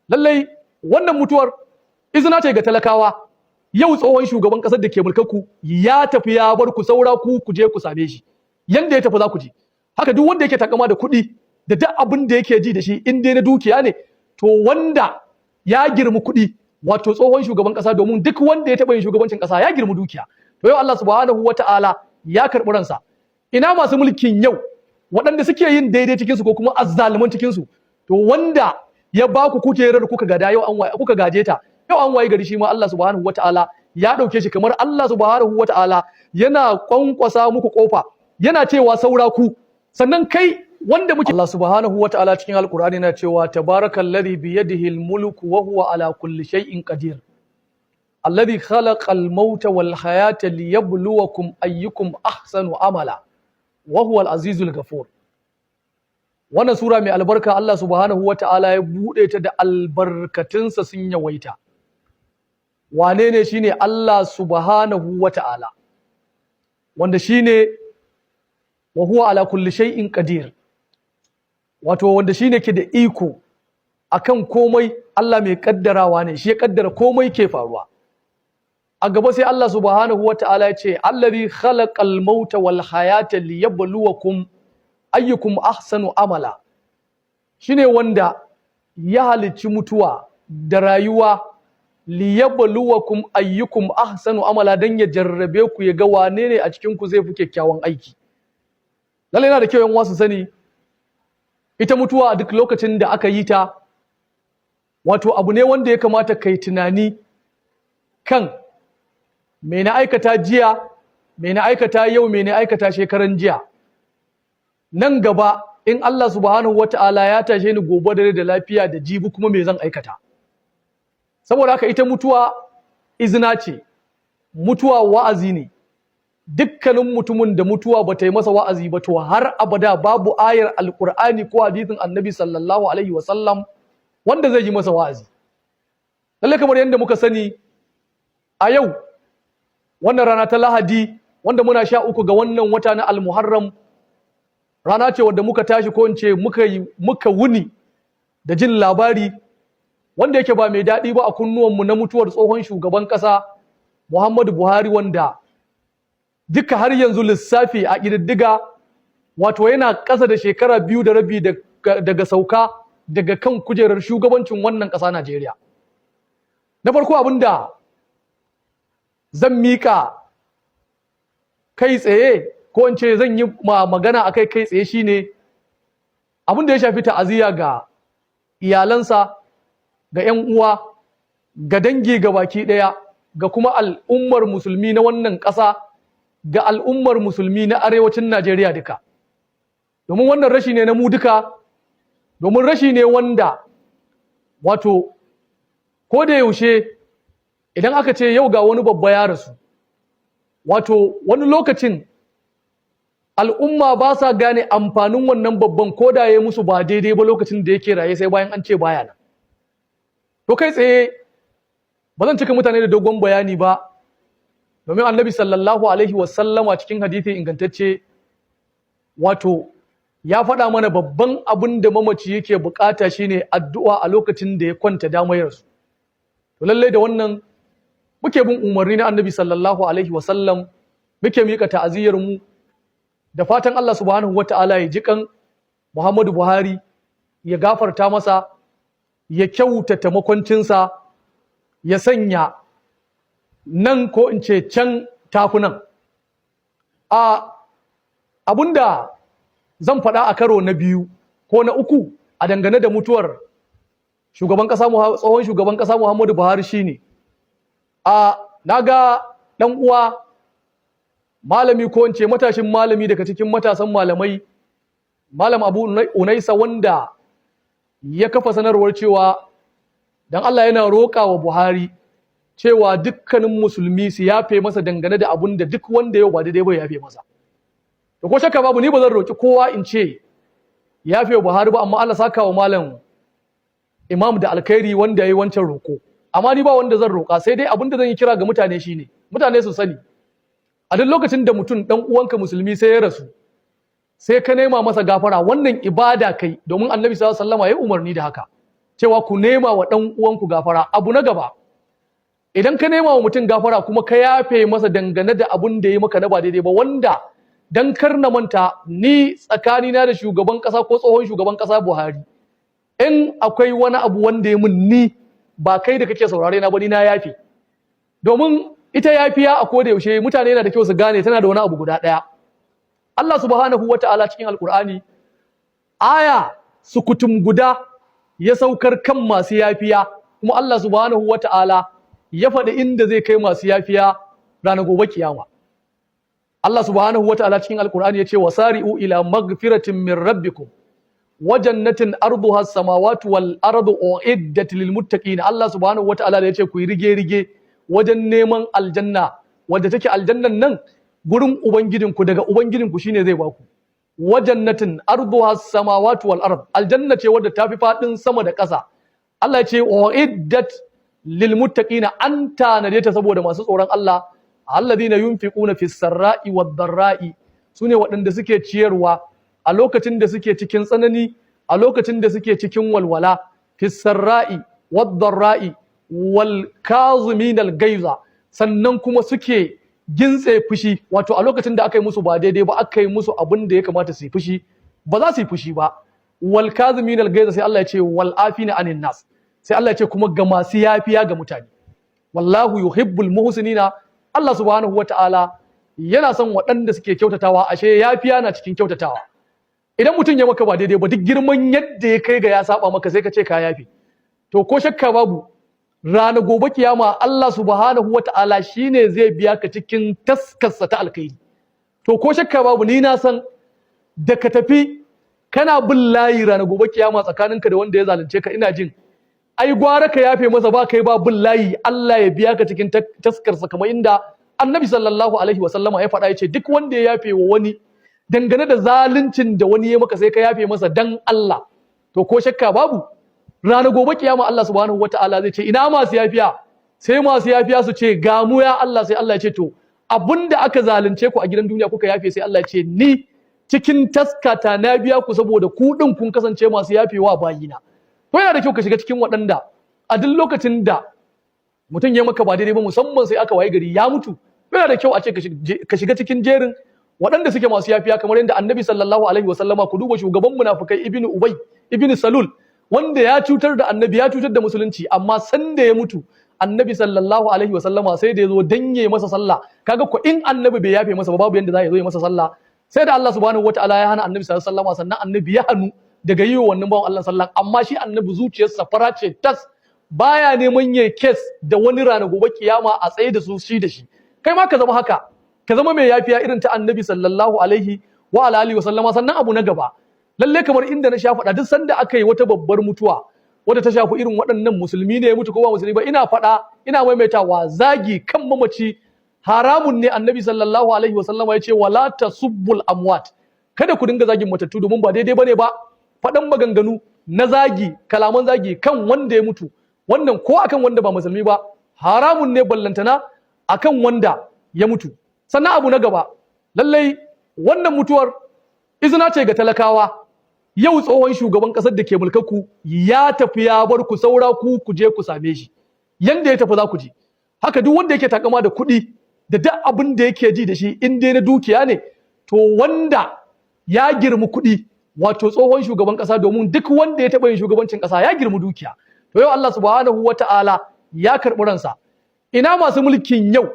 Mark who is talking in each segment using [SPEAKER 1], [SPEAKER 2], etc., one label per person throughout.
[SPEAKER 1] lallai wannan mutuwar izina ce ga talakawa. Yau tsohon shugaban ƙasar da ke mulkarku ya tafi ya bar ku saura ku je ku same shi, yanda ya tafi za ku je. Haka duk wanda yake takama da kuɗi da duk abin da yake ji da shi in dai na dukiya ne, to wanda ya girmi kuɗi wato tsohon shugaban ƙasa, domin duk wanda ya taɓa yin shugabancin ƙasa ya girmi dukiya. To yau Allah subhanahu wata'ala ya karɓi ransa. Ina masu mulkin yau waɗanda suke yin daidai cikinsu ko kuma azzaluman cikinsu? To wanda ya ba ku kujerar kuka gada yau kuka gaje ta, yau an waye gari shi ma Allah subhanahu wata'ala ya ɗauke shi, kamar Allah subhanahu wata'ala yana kwankwasa muku kofa, yana cewa saura ku. Sannan kai wanda muke, Allah subhanahu wata'ala cikin alkur'ani yana cewa tabarakallazi biyadihi almulku wa huwa ala kulli shay'in qadir alladhi khalaqa almauta wal hayata liyabluwakum ayyukum ahsanu amala wa huwa al-azizul ghafur. Wannan sura mai albarka Allah subhanahu wata'ala ya bude ta da albarkatunsa sun yawaita. Wane ne shine Allah subhanahu wata'ala, wanda shine wa huwa ala kulli shay'in qadir, wato wanda shine ke da iko akan komai. Allah mai kaddarawa ne, shi ya kaddara komai ke faruwa. A gaba sai Allah subhanahu wata'ala ya ce allazi khalaqal mauta wal hayata liyabluwakum ayyukum ahsanu amala. Shine wanda ya halicci mutuwa da rayuwa liyabluwakum ayyukum ahsanu amala, dan ya jarrabe ku ya ga wane ne a cikin ku zai fi kyakkyawan aiki. Lalle yana da kyau yan wasu sani ita mutuwa a duk lokacin da aka yi ta, wato abu ne wanda ya kamata kai tunani kan me na aikata jiya, me na aikata yau, me na aikata shekaran jiya. Nan gaba in Allah subhanahu wata'ala ya tashe ni gobe da lafiya da jibi kuma me zan aikata. Saboda haka ita mutuwa izina ce, mutuwa wa'azi ne. Dukkanin mutumin da mutuwa bata yi masa wa'azi ba, to har abada babu ayar alqur'ani ko hadisin annabi sallallahu alaihi wasallam wanda zai yi masa wa'azi. Lalle kamar yadda muka sani a yau wannan rana ta Lahadi, wanda muna 13 ga wannan wata na Al-Muharram, rana ce wadda muka tashi ko in ce muka wuni da jin labari wanda yake ba mai daɗi ba a kunnuwanmu na mutuwar tsohon shugaban ƙasa Muhammadu Buhari, wanda duka har yanzu lissafi a ƙididdiga wato yana ƙasa da shekara 2 da rabi daga sauka daga kan kujerar shugabancin wannan ƙasa Najeriya. Na farko abinda zan mika kai tsaye ko in ce zan yi magana akai kai tsaye shine abinda ya shafi ta'aziyya ga iyalansa, ga 'yan uwa, ga dangi ga baki ɗaya, ga kuma al'ummar musulmi na wannan ƙasa, ga al'ummar musulmi na arewacin Najeriya duka. Domin wannan rashi ne na mu duka, domin rashi ne wanda wato ko da yaushe idan aka ce yau ga wani babba ya rasu, wato wani lokacin al'umma ba sa gane amfanin wannan babban ko da ya musu ba daidai ba lokacin da yake raye, sai bayan an ce baya nan. To kai tsaye ba zan cika mutane da dogon bayani ba, domin annabi sallallahu alaihi wasallama cikin hadithi ingantacce wato ya faɗa mana babban abin da mamaci yake bukata shine addu'a a lokacin da ya kwanta damayarsu. To lallai da wannan muke bin umarni na annabi sallallahu alaihi wasallam, muke mika ta'aziyyar mu da fatan Allah subhanahu wata'ala ya ji kan Muhammadu Buhari, ya gafarta masa, ya kyautata makwancinsa, ya sanya nan ko in ce can tafunan. Abinda zan faɗa a karo na biyu ko na uku a dangane da mutuwar tsohon shugaban ƙasa Muhammadu Buhari shine na ga ɗan uwa malami ko in ce matashin malami daga cikin matasan malamai, Malam Abu Unaisa, wanda ya kafa sanarwar cewa dan Allah yana roƙa wa Buhari cewa dukkanin musulmi su yafe masa dangane da abun da duk wanda yau ba daidai ba yafe masa. To ko shakka babu, ni ba zan roƙi kowa in ce yafe wa Buhari ba, amma Allah saka wa Malam Imam da alkhairi wanda yayi wancan roƙo. Amma ni ba wanda zan roƙa, sai dai abin da zan yi kira ga mutane shine mutane su sani a duk lokacin da mutum dan uwanka musulmi sai ya rasu, sai ka nema masa gafara, wannan ibada kai, domin Annabi sallallahu alaihi wasallam ya umarni da haka. cewa ku nema wa dan uwanku gafara. Abu na gaba, idan ka nema wa mutum gafara kuma ka yafe masa dangane da abun da ya maka na ba daidai ba, wanda dan kar na manta ni tsakanina da shugaban kasa ko tsohon shugaban kasa Buhari, in akwai wani abu wanda ya mun ni ba kai da kake saurare na ba, ni na yafe. Domin ita yafiya a koda yaushe mutane yana da kyau su gane tana da wani abu guda daya. Allah subhanahu wata'ala cikin Alkur'ani aya sukutum guda ya saukar kan masu yafiya, kuma Allah subhanahu wata'ala ya faɗi inda zai kai masu yafiya ranar gobe kiyama. Allah subhanahu wata'ala cikin Alkur'ani ya ce wasari'u ila magfiratin min rabbikum wa jannatin arduha as-samawati wal ardu uiddat lil muttaqin. Allah subhanahu wata'ala ya ce ku yi rige wajen neman aljanna, wadda take aljannan nan gurin ubangijinku, daga ubangijinku shine zai baku. Wa jannatin arduha as-samawati wal ard, aljanna ce wadda tafi fadin sama da ƙasa. Allah ya ce uiddat lil muttaqina, an tanade ta saboda masu tsoron Allah, alladhina yunfiquna fis sarra'i wad dharra'i, sune waɗanda suke ciyarwa a lokacin da suke cikin tsanani, a lokacin da suke cikin walwala, fis sarra'i wad dharra'i wal kazimin al gaiza, sannan kuma suke gintse fushi, wato a lokacin da aka yi musu ba daidai ba, aka yi musu abin da ya kamata su yi fushi, ba za su yi fushi ba. Wal kazimin al gaiza, sai Allah ya ce wal afina anin nas, sai Allah ya ce kuma ga masu yafiya ga mutane. Wallahu yuhibbul muhsinina, Allah subhanahu wata'ala yana son waɗanda suke kyautatawa, ashe yafiya na cikin kyautatawa. Idan mutum ya maka ba daidai ba, duk girman yadda ya kai ga ya saba maka, sai ka ce ka yafi, to ko shakka babu ranar gobe kiyama Allah subhanahu wata'ala shine zai biya ka cikin taskarsa ta alkhairi. To ko shakka babu ni na san da ka tafi kana bin layi ranar gobe kiyama tsakaninka da wanda ya zalunce ka, ina jin ai gwara ka yafe masa ba kai ba bin layi, Allah ya biya ka cikin taskarsa, kamar inda Annabi sallallahu alaihi wa sallama ya faɗa, ya ce duk wanda ya yafe wa wani dangane da zaluncin da wani ya maka, sai ka yafe masa dan Allah. To ko shakka babu ranar gobe kiyama Allah subhanahu wata'ala zai ce ina masu yafiya, sai masu yafiya su ce ga mu ya Allah, sai Allah ya ce to abinda aka zalunce ku a gidan duniya kuka yafe, sai Allah ya ce ni cikin taskata na biya ku saboda ku din kun kasance masu yafewa bayina. To yana da kyau ka shiga cikin waɗanda a duk lokacin da mutum ya maka ba daidai ba, musamman sai aka waye gari ya mutu, yana da kyau a ce ka shiga cikin jerin waɗanda suke masu yafiya, kamar yadda Annabi sallallahu alaihi wasallama, ku duba shugaban munafikai Ibn Ubay Ibn Salul, wanda ya cutar da Annabi, ya cutar da musulunci, amma sanda ya mutu Annabi sallallahu alaihi wasallama sai da ya zo danye masa sallah. Kaga ko in Annabi bai yafe masa ba, babu yanda za ya zo ya masa sallah, sai da Allah subhanahu wataala ya hana Annabi sallallahu alaihi wasallama, sannan Annabi ya hannu daga yi wa wannan bawan Allah sallallahu. Amma shi Annabi zuciyarsa fara ce tas, baya neman yayi kes da wani rana gobe kiyama a tsaye da su shi da shi. Kai ma ka zama haka, ka zama mai yafiya irin ta Annabi sallallahu alaihi wa alihi wasallama. Sannan abu na gaba, lalle kamar inda na sha faɗa, duk sanda aka yi wata babbar mutuwa wadda ta shafi irin waɗannan, musulmi ne ya mutu ko ba musulmi ba, ina faɗa ina maimaitawa, zagi kan mamaci haramun ne. Annabi sallallahu alaihi wasallama ya ce wala tasubbul amwat, kada ku dinga zagin matattu, domin ba daidai bane ba faɗan maganganu na zagi, kalaman zagi kan wanda ya mutu, wannan ko akan wanda ba musulmi ba haramun ne, ballantana akan wanda ya mutu. Sannan abu na gaba, lallai wannan mutuwar izina ce ga talakawa. Yau tsohon shugaban ƙasar da ke mulkarku ya tafi ya bar ku saura ku je ku same shi, yanda ya tafi za ku ji. Haka duk wanda yake takama da kuɗi da duk abin da yake ji da shi, in dai na dukiya ne, to wanda ya girmi kuɗi, wato tsohon shugaban ƙasa, domin duk wanda ya taɓa yin shugabancin ƙasa ya girmi dukiya. To yau Allah subhanahu wata'ala ya karɓi ransa. Ina masu mulkin yau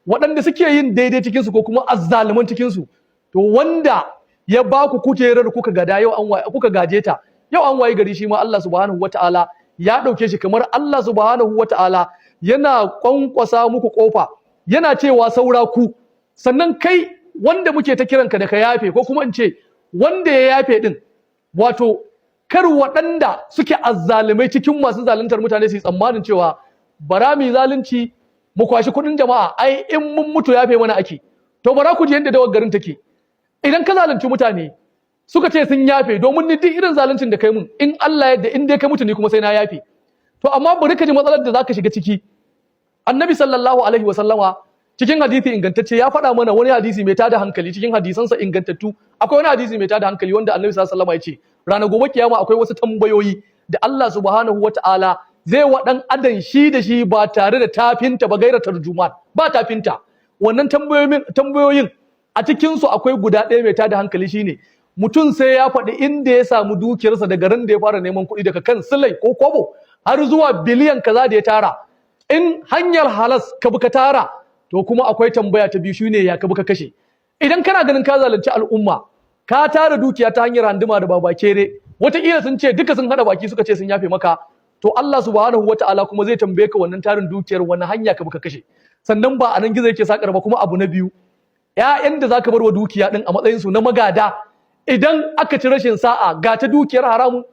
[SPEAKER 1] waɗanda suke yin daidai cikinsu ko kuma azzaluman cikinsu? To wanda ya ba ku kujerar kuka gada, yau kuka gaje ta, yau an wayi gari shi ma Allah subhanahu wata'ala ya ɗauke shi, kamar Allah subhanahu wata'ala yana kwankwasa muku kofa, yana cewa saura ku. Sannan kai wanda muke ta kiranka da ka yafe, ko kuma in ce wanda ya yafe din, wato kar waɗanda suke azzalumai cikin masu zaluntar mutane su yi tsammanin cewa bara mu zalunci mu kwashi kuɗin jama'a, ai in mun mutu yafe mana ake. To bara ku ji yadda dawar garin take. Idan ka zalunci mutane suka ce sun yafe, domin ni duk irin zaluncin da kai mun, in Allah yadda in dai kai mutu ni kuma sai na yafe. To amma bari ka ji matsalar da zaka shiga ciki. Annabi sallallahu alaihi wasallama cikin hadisi ingantacce ya faɗa mana wani hadisi mai tada hankali, cikin hadisansa ingantattu akwai wani hadisi mai tada hankali wanda Annabi sallallahu alaihi wasallama ya ce ranar gobe kiyama akwai wasu tambayoyi da Allah subhanahu wata'ala zai wa dan adam shi da shi ba tare da tafinta ba gaira tarjuman ba tafinta. Wannan tambayoyin a cikin su akwai guda ɗaya mai tada hankali shine mutum sai ya faɗi inda ya samu dukiyarsa daga ran da ya fara neman kuɗi daga kan silai ko kwabo har zuwa biliyan kaza da ya tara. In hanyar halas ka bi ka tara to kuma akwai tambaya ta biyu shine ya ka bi ka kashe. Idan kana ganin ka zalunci al'umma ka tara dukiya ta hanyar handuma da babakere wataƙila sun ce duka sun hada baki suka ce sun yafe maka to Allah subhanahu wata'ala kuma zai tambaye ka wannan tarin dukiyar wani hanya ka bi ka kashe. Sannan ba a nan gizo yake sakar ba kuma abu na biyu ƴaƴan da zaka bar wa dukiya din a matsayin su na magada idan aka ci rashin sa'a ga ta dukiyar haramun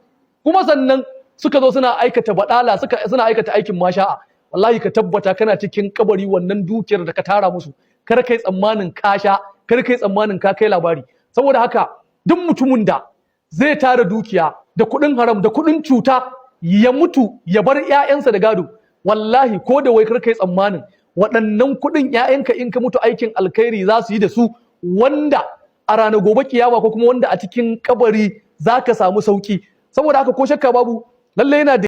[SPEAKER 1] kuma sannan suka zo suna aikata badala suna aikata aikin masha'a wallahi ka tabbata kana cikin kabari wannan dukiyar da ka tara musu kar kai tsammanin ka sha kar kai tsammanin ka kai labari. Saboda haka duk mutumin da zai tara dukiya da kuɗin haram da kuɗin cuta ya mutu ya bar ƴaƴansa da gado wallahi ko da wai kar kai tsammanin waɗannan kuɗin ƴaƴanka in ka mutu aikin alkhairi za su yi da su wanda a ranar gobe kiyama ko kuma wanda a cikin kabari za ka samu sauki. Saboda haka ko shakka babu lallai yana da